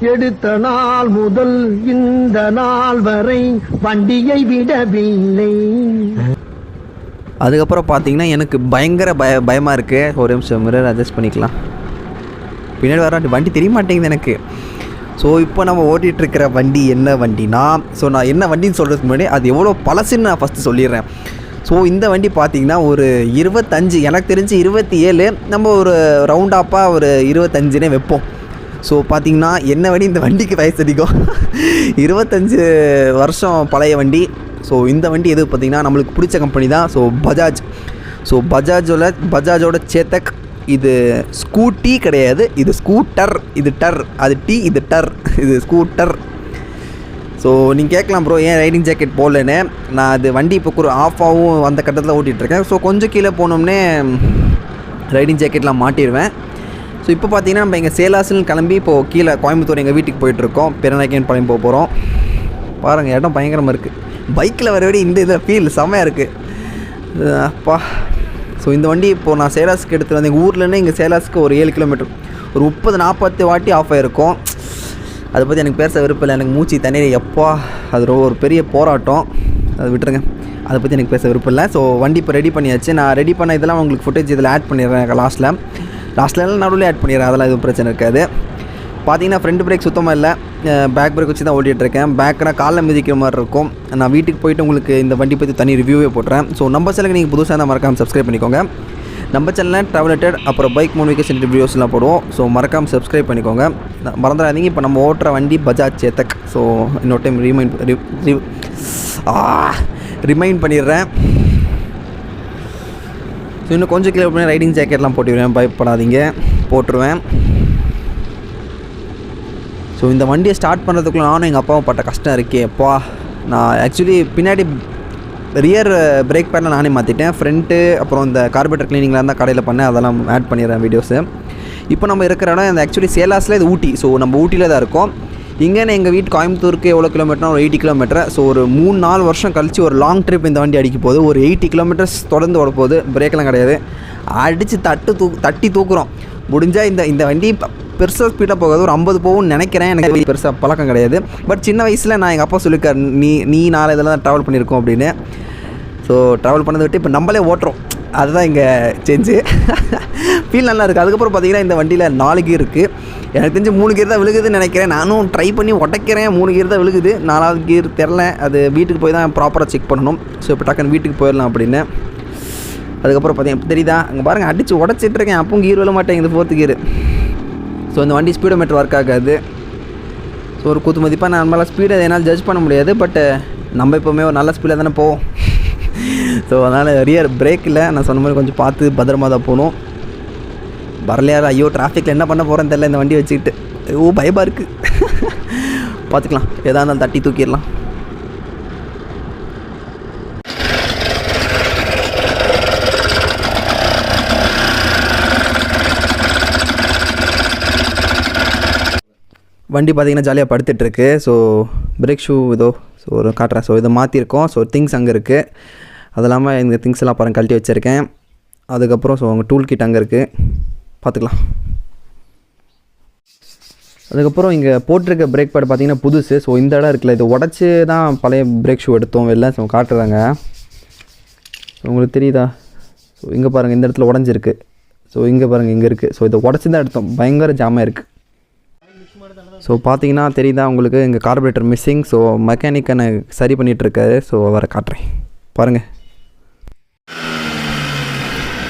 எடுத்த நாள் முதல் இந்த நாள் வரை வண்டியை விடவில்லை. அதுக்கப்புறம் பார்த்தீங்கன்னா எனக்கு பயங்கர பயமாக இருக்குது. ஒரு நிமிஷம் மிரர் அட்ஜஸ்ட் பண்ணிக்கலாம். பின்னாடி வர வண்டி தெரிய மாட்டேங்குது எனக்கு. ஸோ இப்போ நம்ம ஓட்டிகிட்ருக்கிற வண்டி என்ன வண்டினா, ஸோ நான் என்ன வண்டின்னு சொல்கிறதுக்கு முன்னாடி அது எவ்வளோ பழசுன்னு நான் ஃபஸ்ட்டு சொல்லிடுறேன். ஸோ இந்த வண்டி பார்த்திங்கன்னா ஒரு 25, எனக்கு தெரிஞ்சு 27, நம்ம ஒரு ரவுண்டாப்பாக ஒரு 25 வைப்போம். ஸோ பார்த்திங்கன்னா என்ன வண்டி, இந்த வண்டிக்கு வயசு அதிகம். 25 வருஷம் பழைய வண்டி. ஸோ இந்த வண்டி எது பார்த்திங்கன்னா நம்மளுக்கு பிடிச்ச கம்பெனி தான். ஸோ பஜாஜ். ஸோ பஜாஜோட சேத்தக். இது ஸ்கூட்டி கிடையாது, இது ஸ்கூட்டர். இது டர், அது டி, இது டர், இது ஸ்கூட்டர். ஸோ நீங்கள் கேட்கலாம் ப்ரோ ஏன் ரைடிங் ஜாக்கெட் போடலன்னு. நான் அது வண்டி இப்போ ஒரு ஆஃபாகவும் அந்த கட்டத்தில் ஓட்டிகிட்ருக்கேன். ஸோ கொஞ்சம் கீழே போனோம்னே ரைடிங் ஜாக்கெட்லாம் மாட்டிடுவேன். ஸோ இப்போ பார்த்தீங்கன்னா நம்ம இங்கே சேலாஸ்ன்னு கிளம்பி இப்போது கீழே கோயம்புத்தூர் எங்கள் வீட்டுக்கு போயிட்டுருக்கோம். பெருநாயக்கன் பாளையம் போக போகிறோம். பாருங்கள் இடம் பயங்கரமாக இருக்குது. பைக்கில் வரவிட இந்த இதில் ஃபீல் செம்மையாக இருக்குது அப்பா. ஸோ இந்த வண்டி இப்போது நான் சேலாஸுக்கு எடுத்துகிட்டு வந்தேன். எங்கள் ஊர்லேருந்து இங்கே சேலாஸுக்கு ஒரு 7 கிலோமீட்டர், ஒரு 30-40 வாட்டி ஆஃப் ஆகிருக்கும். அதை பற்றி எனக்கு பேச விருப்பம் இல்லை. எனக்கு மூச்சு தண்ணீர் எப்பா அது ஒரு பெரிய போராட்டம். அதை விட்டுருங்க, அதை பற்றி எனக்கு பேச விருப்பம் இல்லை. ஸோ வண்டி இப்போ ரெடி பண்ணியாச்சு. நான் ரெடி பண்ண இதெல்லாம் உங்களுக்கு ஃபுட்டேஜ் இதில் ஆட் பண்ணிடுறேன். லாஸ்ட்டில் நடுவில் ஆட் பண்ணிடுறேன். அதெல்லாம் எதுவும் பிரச்சனை இருக்காது. பார்த்தீங்கன்னா ஃப்ரண்ட் பிரேக் சுத்தமாக இல்லை, பேக் பிரேக் வச்சு தான் ஓட்டிகிட்ருக்கேன். பேக்கெலாம் காலில் மிதிக்கிற மாதிரி இருக்கும். நான் வீட்டுக்கு போய்ட்டு உங்களுக்கு இந்த வண்டி பற்றி தனி ரிவ்யூவே போட்டுறேன். ஸோ நம்ம சேனலுக்கு நீங்கள் புதுசாக தான் மறக்காமல் சப்ஸ்கிரைப் பண்ணிக்கோங்க. நம்ம சேனலில் ட்ராவலேட்டட் அப்புறம் பைக் மோடிஃபிகேஷன் ரிவ்யூஸ்லாம் போடுவோம். ஸோ மறக்காமல் சப்ஸ்கிரைப் பண்ணிக்கோங்க. மறந்துடாதீங்க. இப்போ நம்ம ஓட்டுற வண்டி பஜாஜ் சேத்தக். ஸோ இன்னொரு டைம் ரிமைண்ட் பண்ணிடுறேன். ஸோ இன்னும் கொஞ்சம் கிலோ பண்ணி ரைடிங் ஜாக்கெட்லாம் போட்டுவிடுவேன், பயப்படாதீங்க, போட்டுருவேன். ஸோ இந்த வண்டியை ஸ்டார்ட் பண்ணுறதுக்குள்ள நானும் எங்கள் அப்பாவும் பட்ட கஷ்டம் இருக்கே அப்பா. நான் ஆக்சுவலி பின்னாடி ரியர் பிரேக் பேடெலாம் நானே மாற்றிட்டேன். ஃப்ரண்ட்டு அப்புறம் இந்த கார்பரேட்டர் க்ளீனிங்லாம் தான் கடையில் பண்ணேன். அதெல்லாம் ஆட் பண்ணிடுறேன் வீடியோஸு. இப்போ நம்ம இருக்கிற இடம் இந்த ஆக்சுவலி சேலாஸில் இது ஊட்டி. ஸோ நம்ம ஊட்டியில் தான் இருக்கோம். இங்கேன்னு எங்கள் வீட்டு கோயம்புத்தூருக்கு எவ்வளோ கிலோமீட்டர்னா ஒரு 80 கிலோமீட்டர். ஸோ ஒரு 3-4 வருஷம் கழித்து ஒரு லாங் ட்ரிப் இந்த வண்டி அடிக்க போகுது. ஒரு 80 கிலோமீட்டர்ஸ் தொடர்ந்து ஓட போகுது. பிரேக்கெலாம் கிடையாது, அடித்து தட்டி தூக்குறோம். முடிஞ்சால் இந்த வண்டி பெருசாக ஸ்பீடாக போகாது, ஒரு 50 போகும்னு நினைக்கிறேன். எனக்கு பெருசாக பழக்கம் கிடையாது. பட் சின்ன வயசில் நான் எங்கள் அப்பா சொல்லியிருக்கார், நீ நாலு இதெல்லாம் ட்ராவல் பண்ணியிருக்கோம் அப்படின்னு. ஸோ ட்ராவல் பண்ணதை விட்டு இப்போ நம்மளே ஓட்டுறோம். அதுதான் இங்கே சேஞ்சு. ஃபீல் நல்லா இருக்குது. அதுக்கப்புறம் பார்த்திங்கன்னா இந்த வண்டியில் 4 கீர் இருக்குது. எனக்கு தெரிஞ்சு 3 கீர் தான் விழுகுதுன்னு நினைக்கிறேன். நானும் ட்ரை பண்ணி உடைக்கிறேன். 3 கீர் தான் விழுகுது, 4வது கீர் தெரில. அது வீட்டுக்கு போய் தான் ப்ராப்பராக செக் பண்ணணும். ஸோ இப்போ டக்குன்னு வீட்டுக்கு போயிடலாம் அப்படின்னு. அதுக்கப்புறம் பார்த்தீங்கன்னா தெரியுதா, அங்கே பாருங்கள் அடித்து உடச்சிட்ருக்கேன். அப்பவும் கீர் விழ மாட்டேங்குது, 4th கீர். ஸோ இந்த வண்டி ஸ்பீடோமீட்டர் ஒர்க் ஆகாது. ஸோ ஒரு குத்து மதிப்பாக நம்மளால் ஸ்பீடை என்னால் ஜட்ஜ் பண்ண முடியாது. பட் நம்ம எப்போவுமே ஒரு நல்ல ஸ்பீடாக தானே போவோம். ஸோ அதனால் ரியர் பிரேக்கில் நான் சொன்ன மாதிரி கொஞ்சம் பார்த்து பத்திரமா தான் போகணும். வரலையார் ஐயோ டிராஃபிக்கில் என்ன பண்ண போகிறேன்னு தெரியல இந்த வண்டி வச்சுக்கிட்டு. பயமாக இருக்குது. பார்த்துக்கலாம், எதாக இருந்தாலும் தட்டி தூக்கிடலாம். வண்டி பார்த்திங்கன்னா ஜாலியாக படுத்துட்ருக்கு. ஸோ பிரேக் ஷூ இதோ ஸோ ஒரு காட்டுறேன். ஸோ இதை மாற்றிருக்கோம். ஸோ திங்ஸ் அங்கே இருக்குது. அது இல்லாமல் இந்த திங்ஸ் எல்லாம் பாருங்கள் கழட்டி வச்சுருக்கேன். அதுக்கப்புறம் ஸோ அவங்க டூல் கிட் அங்கே இருக்குது, பார்த்துக்கலாம். அதுக்கப்புறம் இங்கே போட்டிருக்க பிரேக் பேட் பார்த்திங்கன்னா புதுசு. ஸோ இந்த இடம் இருக்குல்ல, இது உடச்சி தான் பழைய பிரேக் ஷூ எடுத்தோம் வெளில. ஸோ காட்டுறாங்க, உங்களுக்கு தெரியுதா? ஸோ இங்கே பாருங்கள் இந்த இடத்துல உடஞ்சிருக்கு. ஸோ இங்கே பாருங்கள் இங்கே இருக்குது. ஸோ இதை உடச்சி தான் எடுத்தோம். பயங்கர ஜாமாக இருக்குது. ஸோ பார்த்தீங்கன்னா தெரியுதா உங்களுக்கு, இங்கே கார்பரேட்டர் மிஸ்ஸிங். ஸோ மெக்கானிக்கனை சரி பண்ணிகிட்ருக்காரு. ஸோ அவரை காட்டுறேன் பாருங்கள்.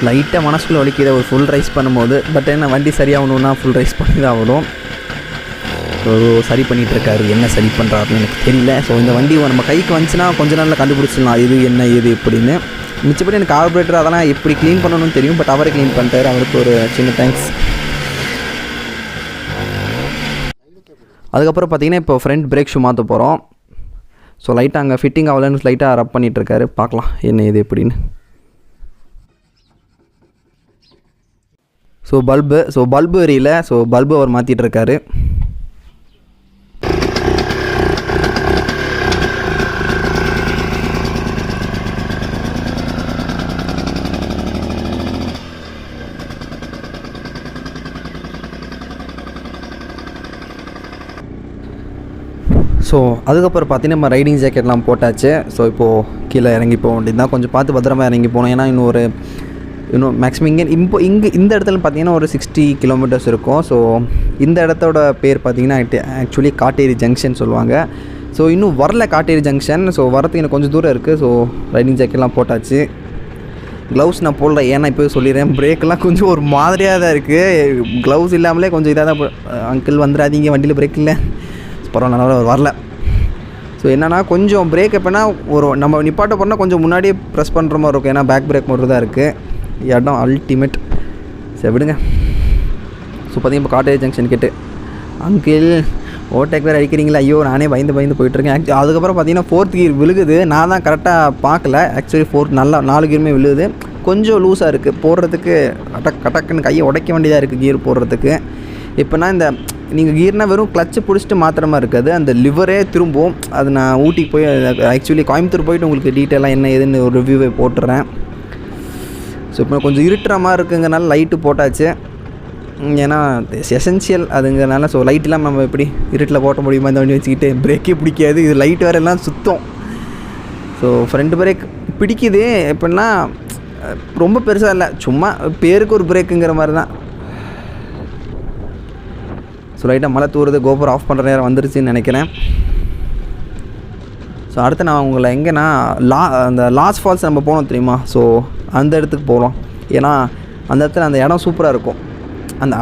லைட்டாக மனசுக்குள்ளே வலிக்கிற ஒரு ஃபுல் ரைஸ் பண்ணும்போது. பட் என்ன வண்டி சரியாகணுன்னா ஃபுல் ரைஸ் பண்ணி தான் ஆகணும். ஸோ சரி பண்ணிகிட்ருக்காரு. என்ன சரி பண்ணுறாருன்னு எனக்கு தெரியல. ஸோ இந்த வண்டி நம்ம கைக்கு வந்துச்சுன்னா கொஞ்ச நாளில் கண்டுபிடிச்சிடலாம் இது என்ன ஏது இப்படின்னு. மிச்சப்படி எனக்கு கார்பரேட்டர் அதெல்லாம் எப்படி க்ளீன் பண்ணணும்னு தெரியும். பட் அவரே க்ளீன் பண்ணிட்டார். அவருக்கு ஒரு சின்ன தேங்க்ஸ். அதுக்கப்புறம் பார்த்திங்கன்னா இப்போ ஃப்ரண்ட் பிரேக் ஷூ மாற்ற போகிறோம். ஸோ லைட்டாக அங்கே ஃபிட்டிங் ஆகலன்னு லைட்டாக ரப் பண்ணிகிட்ருக்காரு. பார்க்கலாம் என்ன இது எப்படின்னு. ஸோ பல்பு எரியல. ஸோ பல்பு அவர் மாற்றிட்டுருக்காரு. ஸோ அதுக்கப்புறம் பார்த்தீங்கன்னா நம்ம ரைடிங் ஜாக்கெட்லாம் போட்டாச்சு. ஸோ இப்போது கீழே இறங்கி போக வேண்டியது தான். கொஞ்சம் பார்த்து பத்திரமா இறங்கி போகணும். ஏன்னா இன்னும் மேக்ஸிமம் இங்கே இந்த இடத்துல பார்த்தீங்கன்னா ஒரு 60 கிலோமீட்டர்ஸ் இருக்கும். ஸோ இந்த இடத்தோட பேர் பார்த்தீங்கன்னா ஆக்சுவலி காட்டேரி ஜங்ஷன் சொல்லுவாங்க. ஸோ இன்னும் வரல காட்டேரி ஜங்ஷன். ஸோ வரத்துக்கு எனக்கு கொஞ்சம் தூரம் இருக்குது. ஸோ ரைடிங் ஜாக்கெட்லாம் போட்டாச்சு. க்ளவுஸ் நான் போடல, ஏன்னா இப்போ சொல்லிடுறேன், பிரேக்கெலாம் கொஞ்சம் ஒரு மாதிரியாக தான் இருக்குது. க்ளவுஸ் இல்லாமலே கொஞ்சம் இதாக தான். அங்கிள் வந்துடாதீங்க, வண்டியில் பிரேக் இல்லை. பரவாயில்ல, நல்லா வரல. ஸோ என்னென்னா கொஞ்சம் பிரேக் எப்போனா ஒரு நம்ம நிப்பாட்ட போனால் கொஞ்சம் முன்னாடியே ப்ரெஸ் பண்ணுற மாதிரி இருக்கும். ஏன்னா பேக் பிரேக் மட்டும் தான் இருக்குது. இடம் அல்டிமேட். சரி விடுங்க. ஸோ பார்த்தீங்கன்னா இப்போ காட்டேஜ் ஜங்ஷன் கேட்டு அங்கிள் ஓவர்டேக் வேறு அடிக்கிறீங்களா? ஐயோ நானே பயந்து போயிட்டுருக்கேன். அதுக்கப்புறம் பார்த்தீங்கன்னா 4th கீர் விழுகுது. நான் தான் கரெக்டாக பார்க்கல. ஆக்சுவலி 4 நல்லா 4 கீருமே விழுகுது. கொஞ்சம் லூஸாக இருக்குது போடுறதுக்கு. கட்டக்குன்னு கையை உடைக்க வேண்டியதாக இருக்குது கீர் போடுறதுக்கு. இப்போனா இந்த நீங்கள் கீர்னால் வெறும் கிளச்சு பிடிச்சிட்டு மாத்திர மாதிரி இருக்காது, அந்த லிவரே திரும்பும். அது நான் ஊட்டிக்கு போய் ஆக்சுவலி கோயம்புத்தூர் போய்ட்டு உங்களுக்கு டீட்டெயிலாக என்ன ஏதுன்னு ஒரு ரிவ்யூவை போட்டுறேன். ஸோ இப்போ கொஞ்சம் இருட்டுற மாதிரி இருக்குங்கிறனால லைட்டு போட்டாச்சு. ஏன்னா எசென்ஷியல் அதுங்கிறனால. ஸோ லைட் இல்லாமல் நம்ம எப்படி இருட்டில் போட்ட முடியுமா இந்த வண்டி வச்சுக்கிட்டு? பிரேக்கே பிடிக்காது, இது லைட் வேறு எல்லாம் சுத்தம். ஸோ ஃப்ரண்ட் பிரேக் பிடிக்குது. எப்படின்னா ரொம்ப பெருசாக இல்லை, சும்மா பேருக்கு ஒரு பிரேக்குங்கிற மாதிரி தான். ஸோ லைட்டாக மழை தூருது. GoPro ஆஃப் பண்ணுற நேரம் வந்துருச்சுன்னு நினைக்கிறேன். ஸோ அடுத்து நான் உங்களை எங்கேனா அந்த லாஸ்ட் ஃபால்ஸ் நம்ம போனோம் தெரியுமா? ஸோ அந்த இடத்துக்கு போகிறோம். ஏன்னா அந்த இடத்துல அந்த இடம் சூப்பராக இருக்கும்.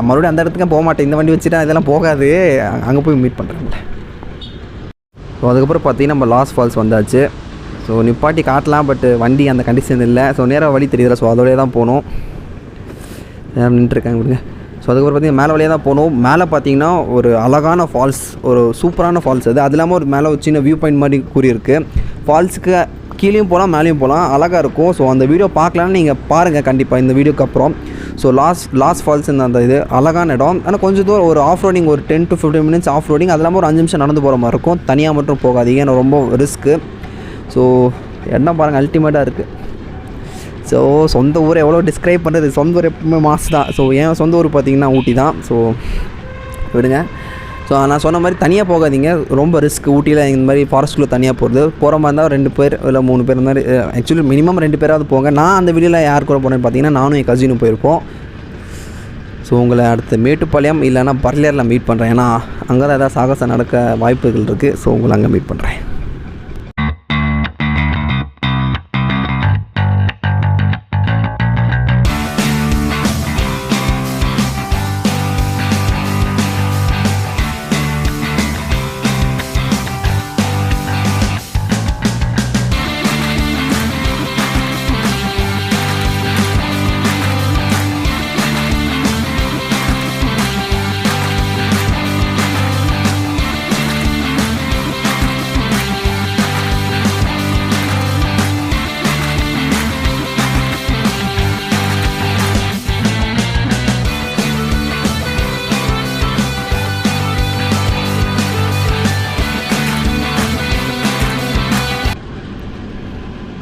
மறுபடியும் அந்த இடத்துக்கு போக மாட்டேன், இந்த வண்டி வச்சுட்டா இதெல்லாம் போகாது. அங்கே போய் மீட் பண்ணுறேன். ஸோ அதுக்கப்புறம் பார்த்தீங்கன்னா நம்ம லாஸ்ட் ஃபால்ஸ் வந்தாச்சு. ஸோ நிப்பாட்டி காட்டலாம், பட் வண்டி அந்த கண்டிஷன் இல்லை. ஸோ நேராக வழி தெரியல. ஸோ அதோடய தான் போகணும். நின்றுருக்காங்க விடுங்க. ஸோ அதுக்கப்புறம் பார்த்தீங்கன்னா மேலே வழியாக தான் போகணும். மேலே பார்த்தீங்கன்னா ஒரு அழகான ஃபால்ஸ், ஒரு சூப்பரான ஃபால்ஸ் அது இல்லாமல் ஒரு மேலே ஒரு சின்ன வியூ பாயிண்ட் மாதிரி கூறியிருக்கு. ஃபால்ஸுக்கு கீழேயும் போகலாம் மேலேயும் போகலாம், அழகாக இருக்கும். ஸோ அந்த வீடியோ பார்க்கலான்னு நீங்கள் பாருங்கள் கண்டிப்பாக இந்த வீடியோக்கு அப்புறம். ஸோ லாஸ்ட் ஃபால்ஸ் அந்த இது அழகான இடம். ஆனால் கொஞ்சம் தூரம் ஒரு ஆஃப் ரோடிங், ஒரு 10 to 15 minutes ஆஃப் ரோடிங். அது இல்லாமல் ஒரு 5 நிமிஷம் நடந்து போகிற மாதிரி இருக்கும். தனியாக மட்டும் போகாதீங்க, ஏன்னா ரொம்ப ரிஸ்க்கு. ஸோ இடம் பாருங்கள், அல்டிமேட்டாக இருக்குது. ஸோ சொந்த ஊரை எவ்வளோ டிஸ்கிரைப் பண்ணுறது, சொந்த ஊர் எப்பவுமே மாசு தான். ஸோ என் சொந்த ஊர் பார்த்திங்கன்னா ஊட்டி தான். ஸோ விடுங்க. ஸோ நான் சொன்ன மாதிரி தனியாக போகாதீங்க, ரொம்ப ரிஸ்க். ஊட்டியில் இந்த மாதிரி ஃபாரஸ்ட்டுக்குள்ளே தனியாக போகிற மாதிரி இருந்தால் 2 பேர் இல்லை 3 பேர் மாதிரி, ஆக்சுவலி மினிமம் 2 பேராவது போங்க. நான் அந்த வீடியோவில் யார் கூட போனேன்னு பார்த்தீங்கன்னா நானும் என் கசினும் போயிருப்போம். ஸோ உங்களை அடுத்த மேட்டுப்பாளையம் இல்லைன்னா பர்லியரில் மீட் பண்ணுறேன். ஏன்னா அங்கே தான் ஏதாவது சாகசம் நடக்க வாய்ப்புகள் இருக்குது. ஸோ உங்களை அங்கே மீட் பண்ணுறேன்.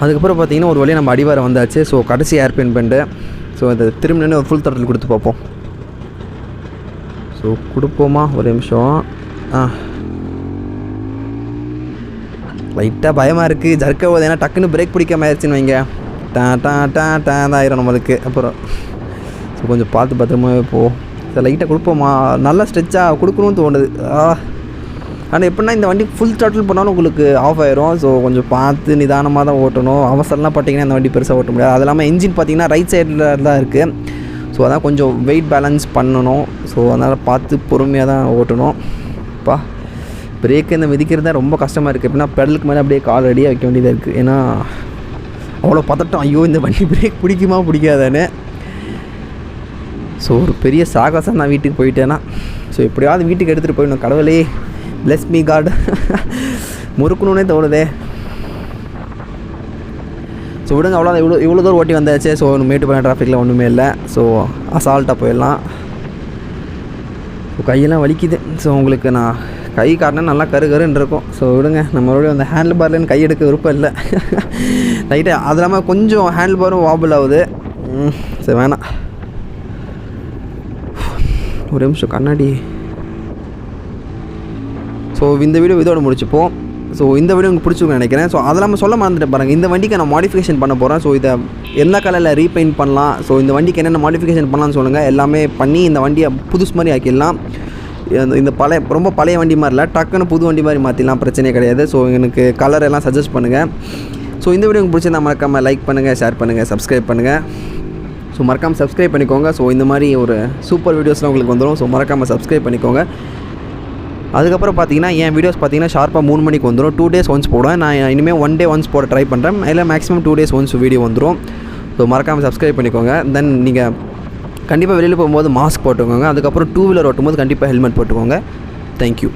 அதுக்கப்புறம் பார்த்தீங்கன்னா ஒரு வழியாக நம்ம அடிவாரம் வந்தாச்சு. ஸோ கடைசி ஏர்பின் பெண்டு. ஸோ அதை திரும்பி நின்று ஒரு ஃபுல் தட்டில் கொடுத்து பார்ப்போம். ஸோ கொடுப்போமா, ஒரு நிமிஷம். லைட்டாக பயமாக இருக்குது, ஜர்க்க போகுது. ஏன்னா டக்குன்னு பிரேக் பிடிக்காம ஆயிடுச்சுன்னு வைங்க, தான் ஆயிரும் நம்மளுக்கு. அப்புறம் ஸோ கொஞ்சம் பார்த்து பத்திரமாவே போ. ஸோ லைட்டாக கொடுப்போமா, நல்லா ஸ்ட்ரெச்சாக கொடுக்கணும்னு தோணுது. ஆனால் எப்படின்னா இந்த வண்டி ஃபுல் த்ராட்டில் பண்ணாலும் உங்களுக்கு ஆஃப் ஆயிரும். ஸோ கொஞ்சம் பார்த்து நிதானமாக தான் ஓட்டணும். அவசரம்லாம் பார்த்தீங்கன்னா இந்த வண்டி பெருசாக ஓட்ட முடியாது. அது இல்லாமல் இன்ஜின் பார்த்தீங்கன்னா ரைட் சைடில் தான் இருக்குது. ஸோ அதான் கொஞ்சம் வெயிட் பேலன்ஸ் பண்ணணும். ஸோ அதனால் பார்த்து பொறுமையாக தான் ஓட்டணும். பிரேக்கு இந்த மிதிக்கிறது தான் ரொம்ப கஷ்டமாக இருக்குது. எப்படின்னா பெடலுக்கு மேலே அப்படியே கால் ரெடியாக வைக்க வேண்டியதாக இருக்குது. ஏன்னா அவ்வளோ பதட்டம், ஐயோ இந்த வண்டி பிரேக் பிடிக்குமா பிடிக்காதானே. ஸோ ஒரு பெரிய சாகசம் நான் வீட்டுக்கு போயிட்டேன்னா. ஸோ எப்படியாவது வீட்டுக்கு எடுத்துகிட்டு போயிடணும். கடவுளே bless me God. முறுக்கணுன்னே தோணுதே. ஸோ விடுங்க, அவ்வளோதான். இவ்வளோ தூரம் ஓட்டி வந்தாச்சு. ஸோ மேட்டுப்பாளையம் டிராஃபிக்கில் ஒன்றுமே இல்லை. ஸோ அசால்ட்டாக போயிடலாம். ஸோ கையெல்லாம் வலிக்குது. ஸோ உங்களுக்கு நான் கை காட்டினா நல்லா கருன்னு இருக்கும். ஸோ விடுங்க, நம்மளோட அந்த ஹேண்டில் பார்லேருந்து கை எடுக்க விருப்பம் இல்லை. லைட்டாக அது இல்லாமல் கொஞ்சம் ஹேண்டில் பாரும் வாபிள் ஆகுது. சரி வேணாம், ஒரு நிமிஷம் கண்ணாடி. ஸோ இந்த வீடியோ இதோட முடிச்சுப்போம். ஸோ இந்த வீடியோ உங்களுக்கு பிடிச்சிருக்குன்னு நினைக்கிறேன். ஸோ அதெல்லாம் சொல்ல மறந்துட்டு பாருங்கள், இந்த வண்டிக்கு நான் மாடிஃபிகேஷன் பண்ண போகிறேன். ஸோ இதை எந்த கலரில் ரீபெயிண்ட் பண்ணலாம், ஸோ இந்த வண்டிக்கு என்னென்ன மாடிஃபிகேஷன் பண்ணலாம்னு சொல்லுங்கள். எல்லாமே பண்ணி இந்த வண்டியை புதுசு மாதிரி ஆக்கிடலாம். இந்த ரொம்ப பழைய வண்டி மாதிரி இல்லை, டக்குன்னு புது வண்டி மாதிரி மாற்றிடலாம், பிரச்சனையே கிடையாது. ஸோ எனக்கு கலர் எல்லாம் சஜஸ்ட் பண்ணுங்கள். ஸோ இந்த வீடியோ உங்களுக்கு பிடிச்சிருந்தா மறக்காமல் லைக் பண்ணுங்கள், ஷேர் பண்ணுங்கள், சப்ஸ்கிரைப் பண்ணுங்கள். ஸோ மறக்காமல் சப்ஸ்கிரைப் பண்ணிக்கோங்க. ஸோ இந்த மாதிரி ஒரு சூப்பர் வீடியோஸ்லாம் உங்களுக்கு வந்துடும். ஸோ மறக்காமல் சப்ஸ்கிரைப் பண்ணிக்கோங்க. அதுக்கப்புறம் பார்த்தீங்கன்னா என் வீடியோஸ் பார்த்தீங்கன்னா ஷார்ப்பாக 3 மணிக்கு வந்துடும். 2 days ஒன்ஸ் போடுவேன். நான் இனிமேல் 1 day ஒன்ஸ் போட ட்ரை பண்ணுறேன். இல்லை மேக்ஸிமம் 2 days ஒன்ஸ் வீடியோ வந்துடும். ஸோ மறக்காமல் சப்ஸ்கிரைப் பண்ணிக்கோங்க. தென் நீங்கள் கண்டிப்பாக வெளியில் போகும்போது மாஸ்க் போட்டுக்கோங்க. அதுக்கப்புறம் 2 வீலர் ஓட்டும்போது கண்டிப்பாக ஹெல்மெட் போட்டுக்கோங்க. தேங்க்யூ.